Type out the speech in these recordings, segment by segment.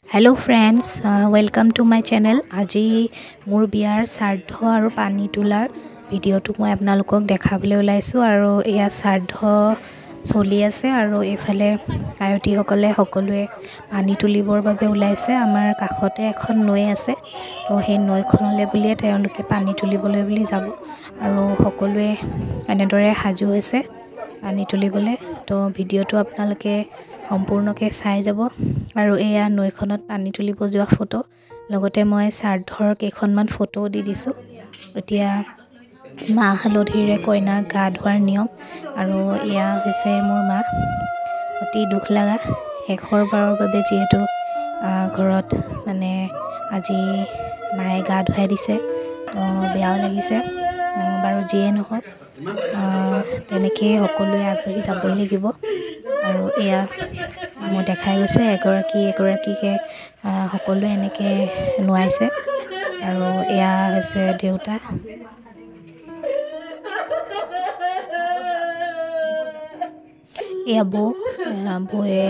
Hello friends, welcome to my channel. আজি মোৰ বিয়াৰ শ্ৰাদ্ধ আৰু পানী তোলাৰ ভিডিঅ'টো মই আপোনালোকক দেখাবলৈ ওলাইছো আৰু এয়া শ্ৰাদ্ধ চলি আছে আৰু এফালে আয়তীসকলে সকলোৱে পানী তুলিবৰ বাবে ওলাইছে। আমাৰ কাষতে এখন নৈ আছে, তো সেই নৈখনলৈ বুলিয়ে তেওঁলোকে পানী তুলিবলৈ বুলি যাব আৰু সকলোৱে এনেদৰে সাজু হৈছে পানী তুলিবলৈ। তো ভিডিঅ'টো আপোনালোকে সম্পূৰ্ণকৈ চাই যাব আৰু এয়া নৈখনত পানী তুলিব যোৱা ফটো, লগতে মই শ্ৰাদ্ধৰ কেইখনমান ফটো দি দিছোঁ। এতিয়া মাহ হালধিৰে কইনাক গা ধোৱাৰ নিয়ম আৰু এয়া হৈছে মোৰ মা। অতি দুখ লগা শেষৰ বাৰৰ বাবে যিহেতু ঘৰত মানে আজি মায়ে গা ধুৱাই দিছে, তো বেয়াও লাগিছে। বাৰু যিয়ে নহওক তেনেকেই সকলোৱে আগবাঢ়ি যাবই লাগিব। আৰু এয়া মই দেখাই গৈছোঁ এগৰাকীকে সকলোৱে এনেকৈ নোৱাইছে আৰু এয়া হৈছে দেউতা। এয়া বৌয়ে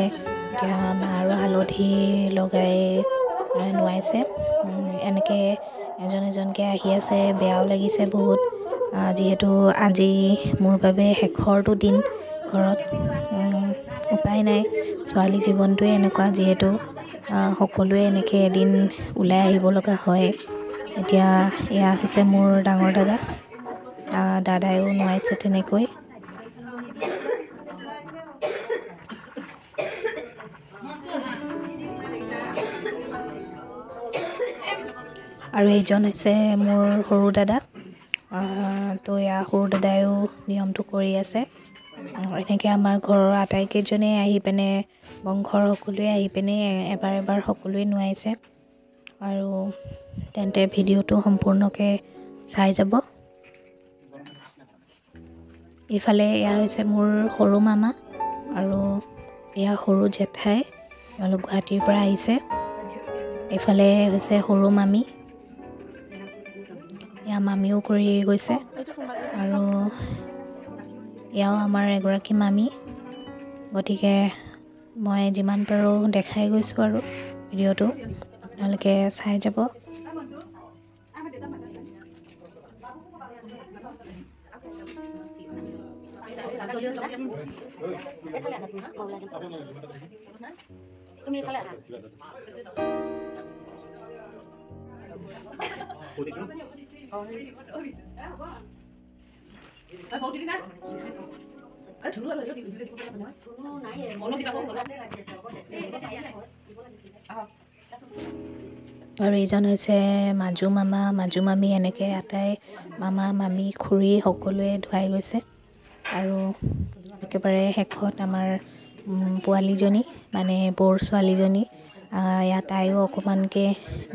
এতিয়া মাৰ হালধি লগাই নোৱাইছে। এনেকৈ এজনকৈ আহি আছে, বেয়াও লাগিছে বহুত, যিহেতু আজি মোৰ বাবে শেষৰটো দিন ঘৰত। উপায় নাই, ছোৱালী জীৱনটোৱে এনেকুৱা, যিহেতু সকলোৱে এনেকৈ এদিন ওলাই আহিব লগা হয়। এতিয়া এয়া হৈছে মোৰ ডাঙৰ দাদায়ো নোৱাইছে তেনেকৈ। আৰু এইজন হৈছে মোৰ সৰু দাদা। তো এয়া সৰু দাদায়ো নিয়মটো কৰি আছে। এনেকৈ আমাৰ ঘৰৰ আটাইকেইজনেই আহি পিনে, বংশৰ সকলোৱে আহি পিনে এবাৰ সকলোৱে নোৱাইছে। আৰু তেন্তে ভিডিঅ'টো সম্পূৰ্ণকৈ চাই যাব। ইফালে এয়া হৈছে মোৰ সৰু মামা আৰু এয়া সৰু জেঠাই, তেওঁলোক গুৱাহাটীৰ পৰা আহিছে। এইফালে হৈছে সৰু মামী, এয়া মামীও কৰি গৈছে আৰু এয়াও আমাৰ এগৰাকী মামী। গতিকে মই যিমান পাৰোঁ দেখাই গৈছোঁ আৰু ভিডিঅ'টো আপোনালোকে চাই যাব। আৰু এইজন হৈছে মাজু মামা, মাজু মামী, এনেকৈ আটাই মামা মামী খুৰী সকলোৱে ধুৱাই গৈছে। আৰু একেবাৰে শেষত আমাৰ পোৱালীজনী, মানে বৌৰ ছোৱালীজনী, ইয়াত তাইও অকণমানকৈ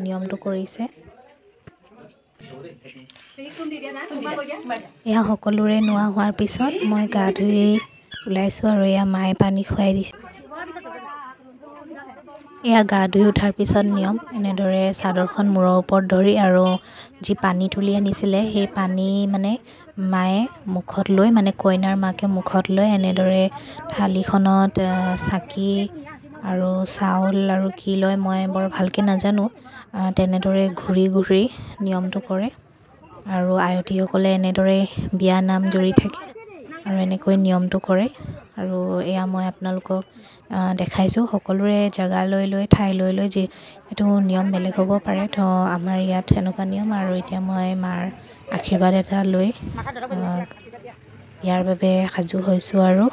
নিয়মটো কৰিছে। এয়া সকলোৰে নোৱা হোৱাৰ পিছত মই গা ধুই ওলাইছোঁ আৰু এয়া মায়ে পানী খুৱাই দিছে। এয়া গা ধুই উঠাৰ পিছত নিয়ম এনেদৰে চাদৰখন মূৰৰ ওপৰত ধৰি আৰু যি পানী তুলি আনিছিলে সেই পানী মানে মায়ে মুখত লৈ, মানে কইনাৰ মাকে মুখত লৈ এনেদৰে থালিখনত চাকি আৰু চাউল আৰু কি লয় মই বৰ ভালকৈ নাজানো, তেনেদৰে ঘূৰি নিয়মটো কৰে। আৰু আয়তীসকলে এনেদৰে বিয়া নাম জুৰি থাকে আৰু এনেকৈ নিয়মটো কৰে। আৰু এয়া মই আপোনালোকক দেখাইছোঁ। সকলোৰে জেগা লৈ ঠাই লৈ যিহেতু নিয়ম বেলেগ হ'ব পাৰে, তো আমাৰ ইয়াত এনেকুৱা নিয়ম। আৰু এতিয়া মই মাৰ আশীৰ্বাদ এটা লৈ বিয়াৰ বাবে সাজু হৈছোঁ আৰু